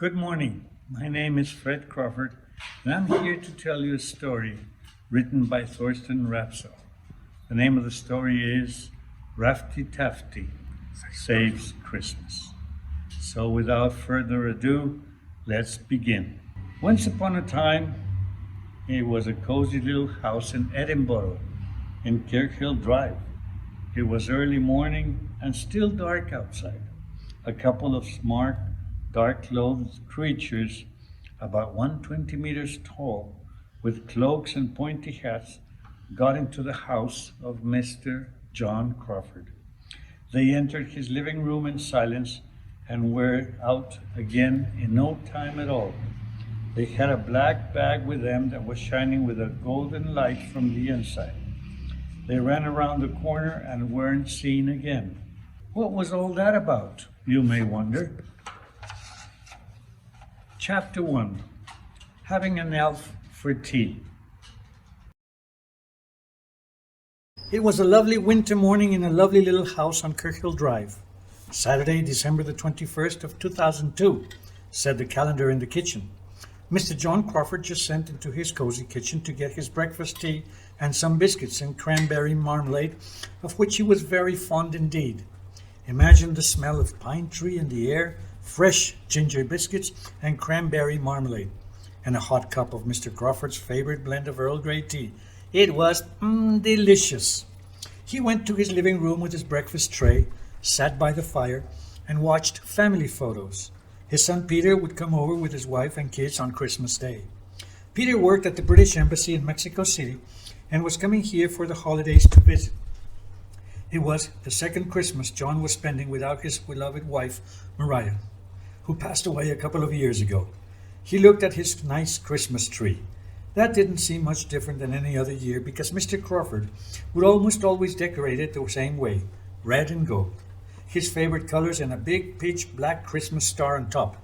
Good morning. My name is Fred Crawford, and I'm here to tell you a story written by Thorsten Rabsahl. The name of the story is Rafti Tafti Saves Christmas. So without further ado, let's begin. Once upon a time, it was a cozy little house in Edinburgh, in Kirkhill Drive. It was early morning and still dark outside. A couple of smart, dark-clothed creatures, about 120 meters tall, with cloaks and pointy hats, got into the house of Mr. John Crawford. They entered his living room in silence and were out again in no time at all. They had a black bag with them that was shining with a golden light from the inside. They ran around the corner and weren't seen again. What was all that about, you may wonder? Chapter 1. Having an elf for tea. It was a lovely winter morning in a lovely little house on Kirkhill Drive. Saturday, December the 21st of 2002, said the calendar in the kitchen. Mr. John Crawford just sent into his cozy kitchen to get his breakfast tea and some biscuits and cranberry marmalade, of which he was very fond indeed. Imagine the smell of pine tree in the air, fresh ginger biscuits and cranberry marmalade, and a hot cup of Mr. Crawford's favorite blend of Earl Grey tea. It was delicious. He went to his living room with his breakfast tray, sat by the fire, and watched family photos. His son Peter would come over with his wife and kids on Christmas Day. Peter worked at the British Embassy in Mexico City and was coming here for the holidays to visit. It was the second Christmas John was spending without his beloved wife, Mariah, who passed away a couple of years ago. He looked at his nice Christmas tree. That didn't seem much different than any other year because Mr. Crawford would almost always decorate it the same way, red and gold. His favorite colors and a big pitch black Christmas star on top.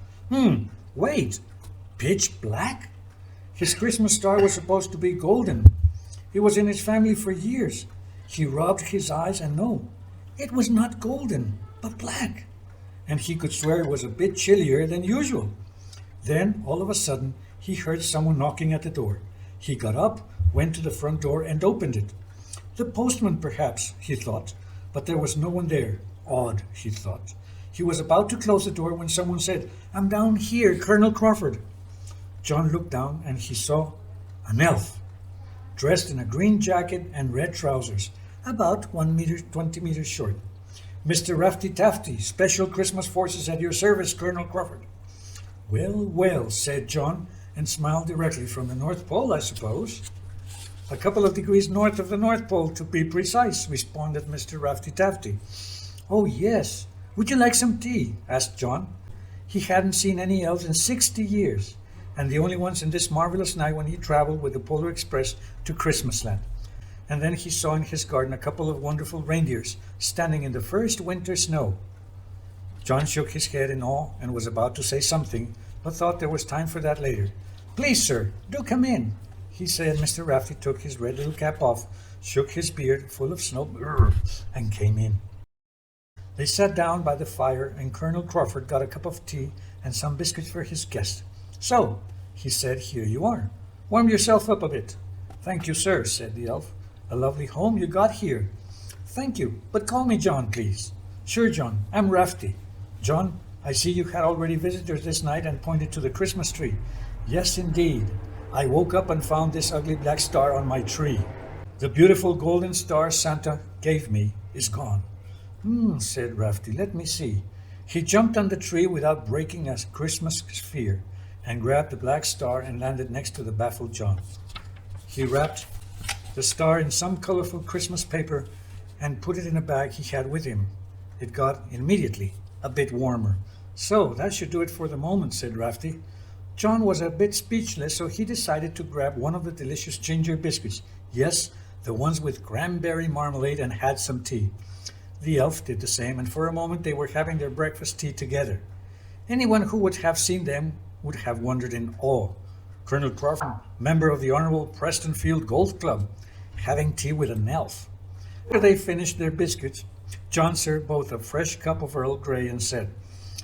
Wait, pitch black? His Christmas star was supposed to be golden. It was in his family for years. He rubbed his eyes and no, it was not golden, but black. And he could swear it was a bit chillier than usual. Then, all of a sudden, he heard someone knocking at the door. He got up, went to the front door, and opened it. The postman, perhaps, he thought, but there was no one there. Odd, he thought. He was about to close the door when someone said, "I'm down here, Colonel Crawford." John looked down and he saw an elf, dressed in a green jacket and red trousers, about 1 meter, 20 meters short. "Mr. Rafti Tafti, Special Christmas Forces at your service, Colonel Crawford." "Well, well," said John, and smiled directly from the North Pole, I suppose. "A couple of degrees north of the North Pole, to be precise," responded Mr. Rafti Tafti. "Oh, yes. Would you like some tea?" asked John. He hadn't seen any elves in 60 years, and the only ones in this marvelous night when he traveled with the Polar Express to Christmasland. And then he saw in his garden a couple of wonderful reindeers standing in the first winter snow. John shook his head in awe and was about to say something, but thought there was time for that later. "Please, sir, do come in," he said. Mr. Rafti took his red little cap off, shook his beard full of snow, and came in. They sat down by the fire, and Colonel Crawford got a cup of tea and some biscuits for his guest. "So," he said, "here you are. Warm yourself up a bit." "Thank you, sir," said the elf. "A lovely home you got here." "Thank you, but call me John, please." "Sure, John. I'm Rafti." "John, I see you had already visitors this night," and pointed to the Christmas tree. "Yes, indeed. I woke up and found this ugly black star on my tree. The beautiful golden star Santa gave me is gone." Said Rafti. "Let me see." He jumped on the tree without breaking a Christmas sphere and grabbed the black star and landed next to the baffled John. He wrapped the star in some colorful Christmas paper and put it in a bag he had with him. It got immediately a bit warmer. "So that should do it for the moment," said Rafti. John was a bit speechless, so he decided to grab one of the delicious ginger biscuits. Yes, the ones with cranberry marmalade, and had some tea. The elf did the same, and for a moment they were having their breakfast tea together. Anyone who would have seen them would have wondered in awe. Colonel Crawford, member of the Honorable Preston Field Golf Club, having tea with an elf. After they finished their biscuits, John served both a fresh cup of Earl Grey and said,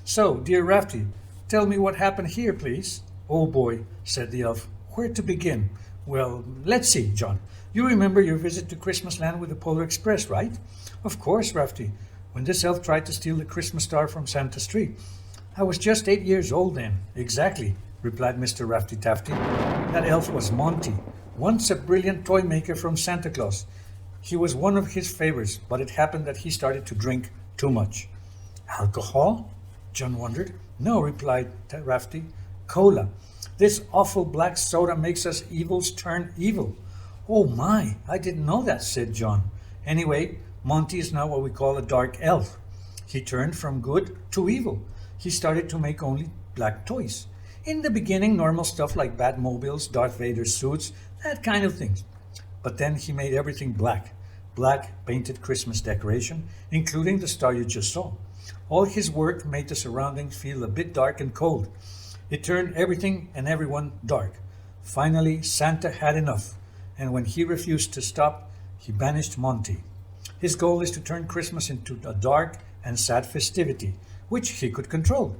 "So, dear Rafti, Tell me what happened here, please." "Oh boy," said the elf. "Where to begin?" "Well, let's see, John. You remember your visit to Christmasland with the Polar Express, right?" "Of course, Rafti. When this elf tried to steal the Christmas star from Santa's tree. I was just 8 years old then." "Exactly," replied Mr. Rafti Tafti. "That elf was Monti, once a brilliant toy maker from Santa Claus. He was one of his favorites, but it happened that he started to drink too much." "Alcohol?" John wondered. "No," replied Rafti. "Cola. This awful black soda makes us evils turn evil." "Oh my, I didn't know that," said John. "Anyway, Monty is now what we call a dark elf. He turned from good to evil. He started to make only black toys. In the beginning, normal stuff like Batmobiles, Darth Vader suits, that kind of things. But then he made everything black. Black painted Christmas decoration, including the star you just saw. All his work made the surroundings feel a bit dark and cold. It turned everything and everyone dark. Finally, Santa had enough, and when he refused to stop, he banished Monty. His goal is to turn Christmas into a dark and sad festivity, which he could control.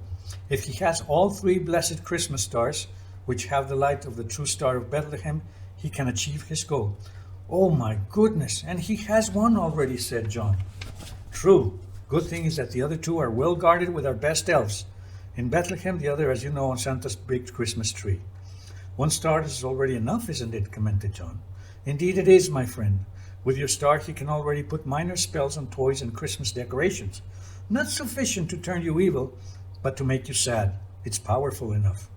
If he has all three blessed Christmas stars, which have the light of the true Star of Bethlehem, he can achieve his goal." "Oh my goodness, and he has one already," said John. "True. Good thing is that the other two are well guarded with our best elves. In Bethlehem, the other, as you know, on Santa's big Christmas tree." "One star is already enough, isn't it?" commented John. "Indeed it is, my friend. With your star, he can already put minor spells on toys and Christmas decorations. Not sufficient to turn you evil, but to make you sad. It's powerful enough.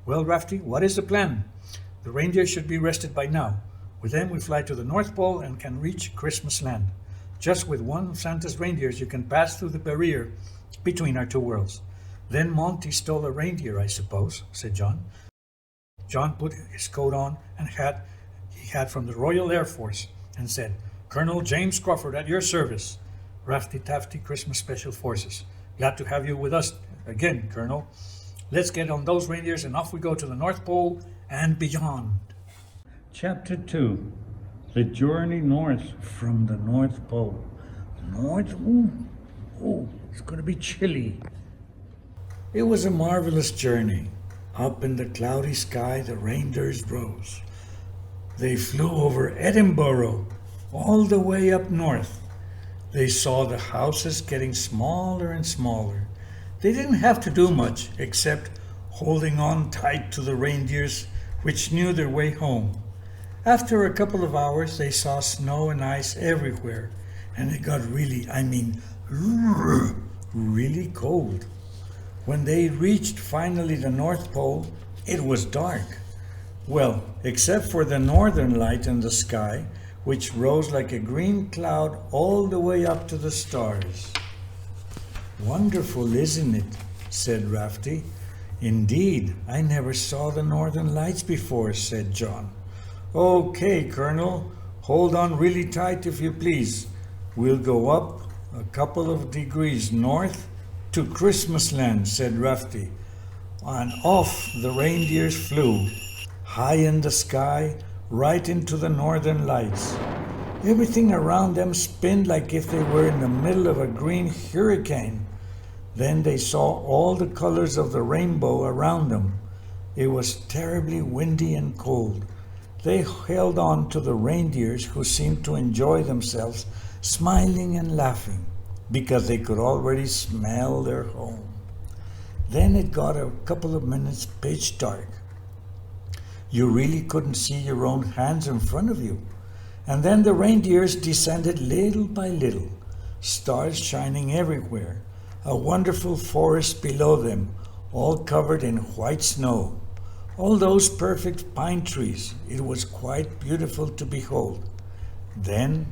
Well, Rafti, what is the plan?" "The reindeer should be rested by now. With them, we fly to the North Pole and can reach Christmasland. Just with one of Santa's reindeers, you can pass through the barrier between our two worlds." "Then Monty stole a reindeer, I suppose," said John. John put his coat on and hat he had from the Royal Air Force and said, "Colonel James Crawford at your service. Rafti Tafti Christmas Special Forces. Glad to have you with us again, Colonel. Let's get on those reindeers and off we go to the North Pole and beyond." Chapter 2. The Journey North from the North Pole. North? Oh, it's going to be chilly. It was a marvelous journey. Up in the cloudy sky, the reindeers rose. They flew over Edinburgh, all the way up north. They saw the houses getting smaller and smaller. They didn't have to do much except holding on tight to the reindeers, which knew their way home. After a couple of hours, they saw snow and ice everywhere, and it got really cold. When they reached finally the North Pole, it was dark. Well, except for the northern light in the sky, which rose like a green cloud all the way up to the stars. "Wonderful, isn't it?" said Rafti. "Indeed, I never saw the northern lights before," said John. "Okay, Colonel, hold on really tight if you please. We'll go up a couple of degrees north to Christmasland," said Rafti. And off the reindeers flew, high in the sky, right into the northern lights. Everything around them spinned like if they were in the middle of a green hurricane. Then they saw all the colors of the rainbow around them. It was terribly windy and cold. They held on to the reindeers, who seemed to enjoy themselves, smiling and laughing, because they could already smell their home. Then it got a couple of minutes pitch dark. You really couldn't see your own hands in front of you. And then the reindeers descended little by little, stars shining everywhere, a wonderful forest below them, all covered in white snow. All those perfect pine trees, it was quite beautiful to behold. Then,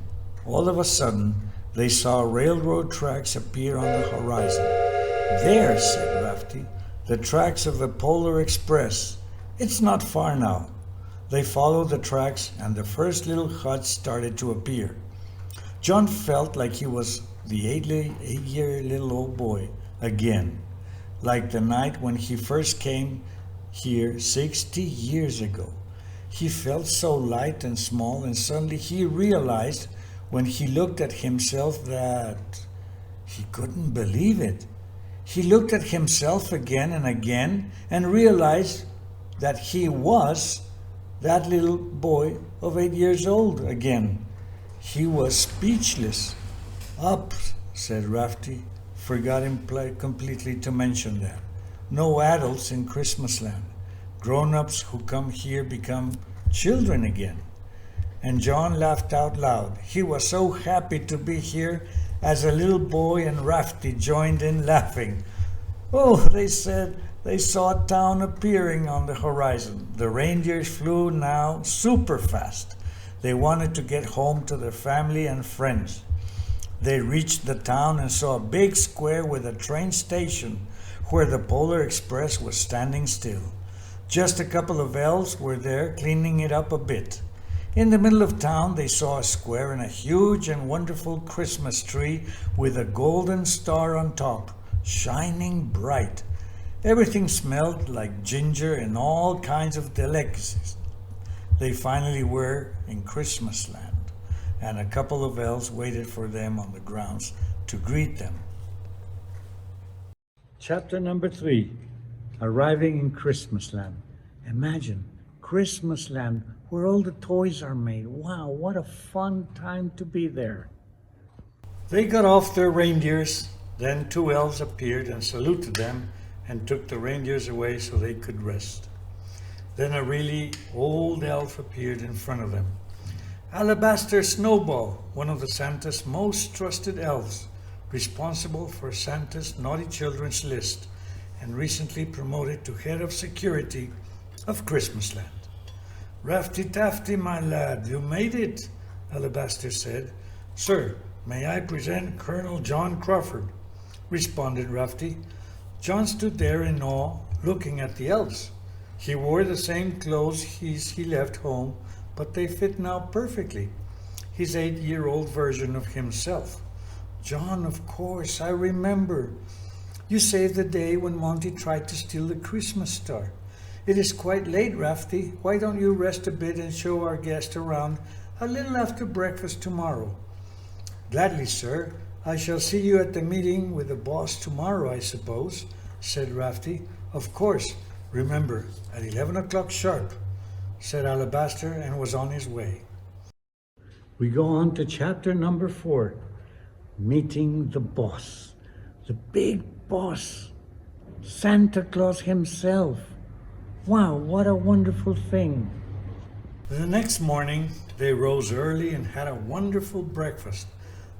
all of a sudden, they saw railroad tracks appear on the horizon. "There," said Rafti, "the tracks of the Polar Express. It's not far now." They followed the tracks, and the first little huts started to appear. John felt like he was the eight-year little old boy again, like the night when he first came here 60 years ago. He felt so light and small, and suddenly he realized when he looked at himself that he couldn't believe it. He looked at himself again and again and realized that he was that little boy of 8 years old again. He was speechless. Up, said Rafti, forgot completely to mention that. No adults in Christmasland. Grown-ups who come here become children again. And John laughed out loud. He was so happy to be here as a little boy, and Rafti joined in laughing. Oh, they said they saw a town appearing on the horizon. The reindeers flew now super fast. They wanted to get home to their family and friends. They reached the town and saw a big square with a train station where the Polar Express was standing still. Just a couple of elves were there cleaning it up a bit. In the middle of town, they saw a square and a huge and wonderful Christmas tree with a golden star on top, shining bright. Everything smelled like ginger and all kinds of delicacies. They finally were in Christmasland, and a couple of elves waited for them on the grounds to greet them. Chapter number 3, Arriving in Christmasland. Imagine, Christmasland, where all the toys are made. Wow, what a fun time to be there. They got off their reindeers. Then 2 elves appeared and saluted them and took the reindeers away so they could rest. Then a really old elf appeared in front of them. Alabaster Snowball, one of the Santa's most trusted elves, responsible for Santa's naughty children's list and recently promoted to head of security of Christmasland. Rafti Tafti, my lad, you made it, Alabaster said. Sir, may I present Colonel John Crawford, responded Rafti. John stood there in awe, looking at the elves. He wore the same clothes he left home, but they fit now perfectly. His 8-year-old version of himself. John, of course, I remember. You saved the day when Monti tried to steal the Christmas star. It is quite late, Rafti. Why don't you rest a bit and show our guest around a little after breakfast tomorrow? Gladly, sir. I shall see you at the meeting with the boss tomorrow, I suppose, said Rafti. Of course. Remember, at 11 o'clock sharp, said Alabaster, and was on his way. We go on to chapter number 4, Meeting the Boss. The big boss, Santa Claus himself. Wow, what a wonderful thing. The next morning, they rose early and had a wonderful breakfast.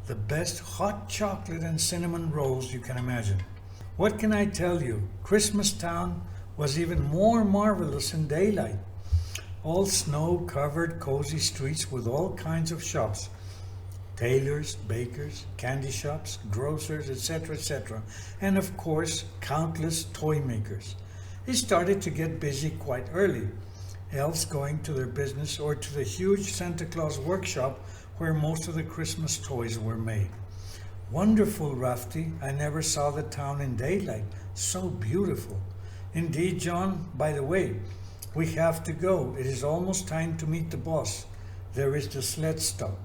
The best hot chocolate and cinnamon rolls you can imagine. What can I tell you? Christmas Town was even more marvelous in daylight. All snow-covered, cozy streets with all kinds of shops. Tailors, bakers, candy shops, grocers, etc., etc. And of course, countless toy makers. It started to get busy quite early. Elves going to their business or to the huge Santa Claus workshop where most of the Christmas toys were made. Wonderful, Rafti. I never saw the town in daylight. So beautiful. Indeed, John, by the way, we have to go. It is almost time to meet the boss. There is the sled stop.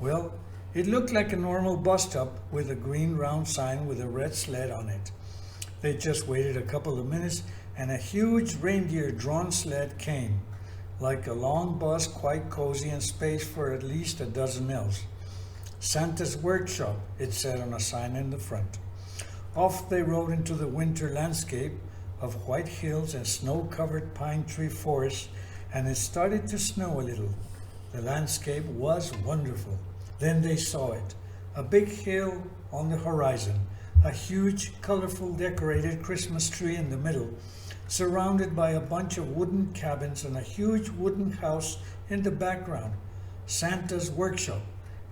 Well, it looked like a normal bus stop with a green round sign with a red sled on it. They just waited a couple of minutes and a huge reindeer-drawn sled came, like a long bus, quite cozy and space for at least a dozen elves. Santa's workshop, it said on a sign in the front. Off they rode into the winter landscape of white hills and snow-covered pine tree forests, and it started to snow a little. The landscape was wonderful. Then they saw it, a big hill on the horizon, a huge, colorful, decorated Christmas tree in the middle, surrounded by a bunch of wooden cabins and a huge wooden house in the background. Santa's workshop,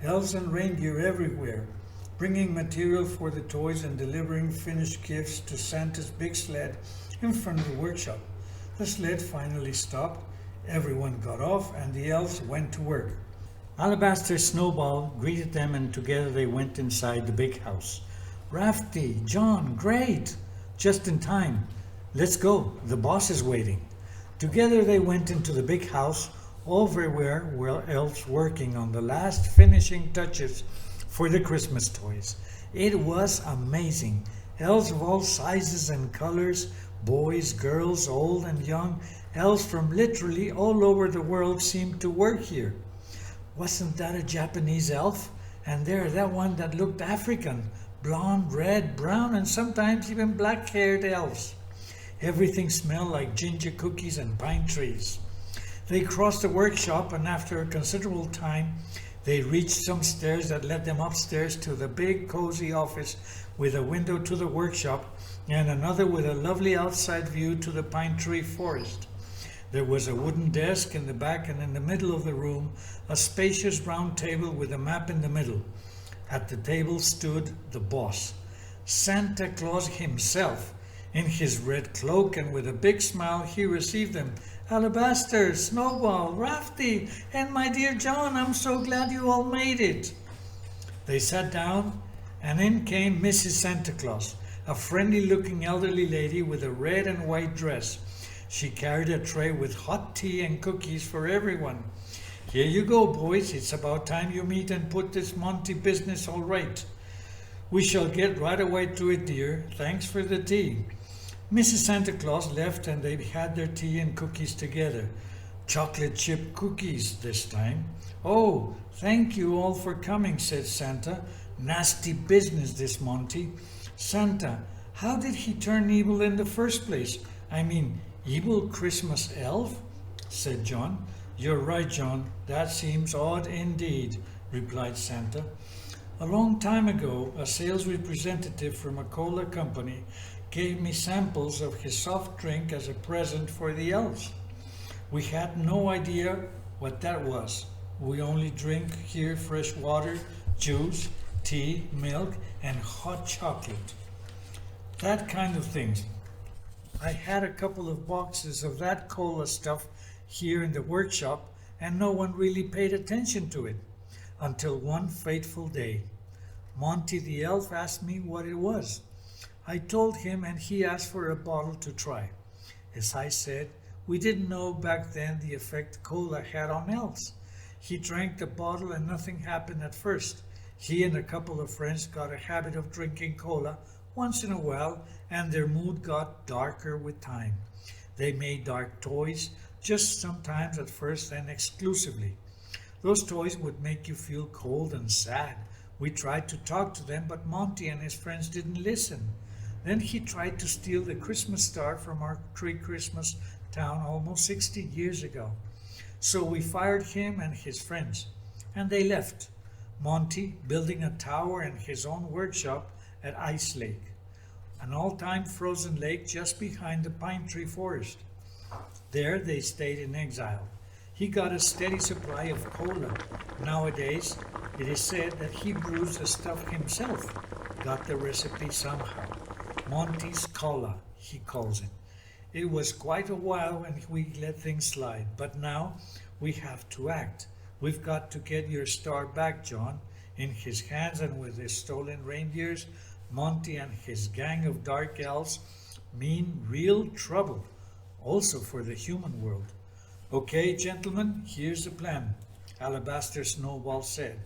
elves and reindeer everywhere, bringing material for the toys and delivering finished gifts to Santa's big sled in front of the workshop. The sled finally stopped, everyone got off, and the elves went to work. Alabaster Snowball greeted them, and together they went inside the big house. Rafti, John, great! Just in time. Let's go, the boss is waiting. Together they went into the big house. Everywhere were elves working on the last finishing touches for the Christmas toys. It was amazing. Elves of all sizes and colors, boys, girls, old and young, elves from literally all over the world seemed to work here. Wasn't that a Japanese elf? And there, that one that looked African, blonde, red, brown, and sometimes even black-haired elves. Everything smelled like ginger cookies and pine trees. They crossed the workshop, and after a considerable time, they reached some stairs that led them upstairs to the big, cozy office with a window to the workshop and another with a lovely outside view to the pine tree forest. There was a wooden desk in the back, and in the middle of the room, a spacious round table with a map in the middle. At the table stood the boss, Santa Claus himself. In his red cloak and with a big smile, he received them. Alabaster, Snowball, Rafti, and my dear John, I'm so glad you all made it. They sat down, and in came Mrs. Santa Claus, a friendly-looking elderly lady with a red and white dress. She carried a tray with hot tea and cookies for everyone. Here you go, boys. It's about time you meet and put this Monti business all right. We shall get right away to it, dear. Thanks for the tea. Mrs. Santa Claus left, and they had their tea and cookies together. Chocolate chip cookies this time. Oh, thank you all for coming, said Santa. Nasty business, this Monty. Santa, how did he turn evil in the first place? I mean, evil Christmas elf? Said John. You're right, John. That seems odd indeed, replied Santa. A long time ago, a sales representative from a cola company gave me samples of his soft drink as a present for the elves. We had no idea what that was. We only drink here fresh water, juice, tea, milk, and hot chocolate. That kind of things. I had a couple of boxes of that cola stuff here in the workshop, and no one really paid attention to it until one fateful day. Monty the elf asked me what it was. I told him, and he asked for a bottle to try. As I said, we didn't know back then the effect cola had on elves. He drank the bottle and nothing happened at first. He and a couple of friends got a habit of drinking cola once in a while, and their mood got darker with time. They made dark toys, just sometimes at first and exclusively. Those toys would make you feel cold and sad. We tried to talk to them, but Monty and his friends didn't listen. Then he tried to steal the Christmas star from our tree Christmas town almost 60 years ago. So we fired him and his friends, and they left. Monty building a tower in his own workshop at Ice Lake, an all-time frozen lake just behind the pine tree forest. There they stayed in exile. He got a steady supply of cola. Nowadays, it is said that he brews the stuff himself. Got the recipe somehow. Monty's Cola, he calls it. It was quite a while when we let things slide, but now we have to act. We've got to get your star back, John. In his hands and with his stolen reindeers, Monty and his gang of dark elves mean real trouble, also for the human world. Okay, gentlemen, here's the plan, Alabaster Snowball said.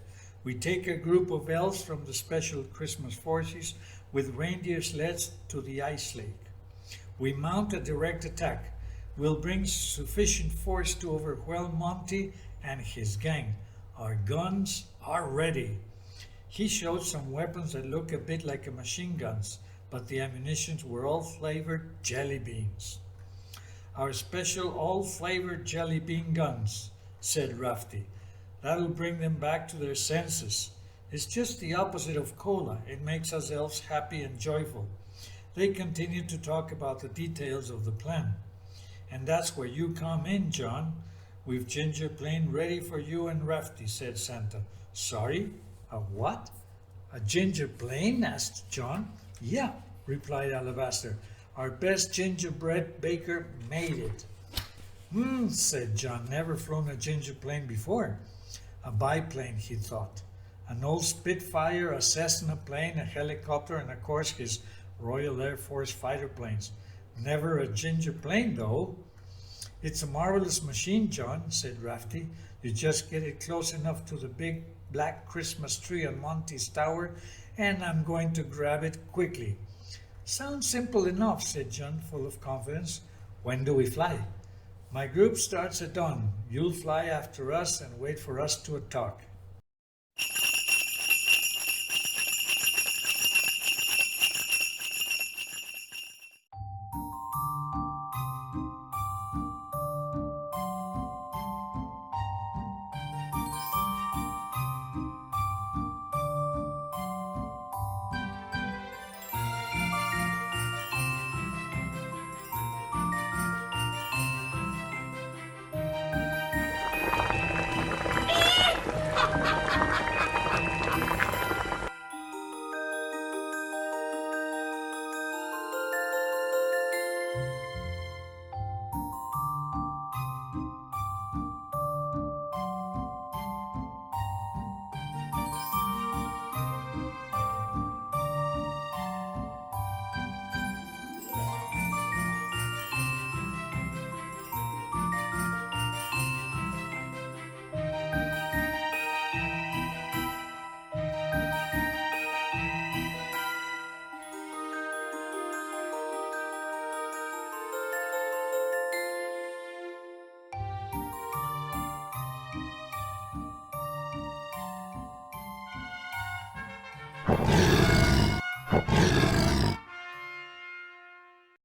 We take a group of elves from the special Christmas Forces with reindeer sleds to the ice lake. We mount a direct attack. We'll bring sufficient force to overwhelm Monty and his gang. Our guns are ready. He showed some weapons that look a bit like machine guns, but the ammunitions were all flavored jelly beans. Our special all-flavored jelly bean guns, said Rafti. That'll bring them back to their senses. It's just the opposite of cola. It makes us elves happy and joyful. They continued to talk about the details of the plan. And that's where you come in, John. We've ginger plain ready for you and Rafti, said Santa. Sorry? A what? A ginger plain? Asked John. Yeah, replied Alabaster. Our best gingerbread baker made it. Said John. Never flown a ginger plane before. A biplane, he thought. An old Spitfire, a Cessna plane, a helicopter, and of course his Royal Air Force fighter planes. Never a ginger plane, though. It's a marvelous machine, John, said Rafti. You just get it close enough to the big black Christmas tree on Monty's tower, and I'm going to grab it quickly. Sounds simple enough, said John, full of confidence. When do we fly? My group starts at dawn. You'll fly after us and wait for us to talk.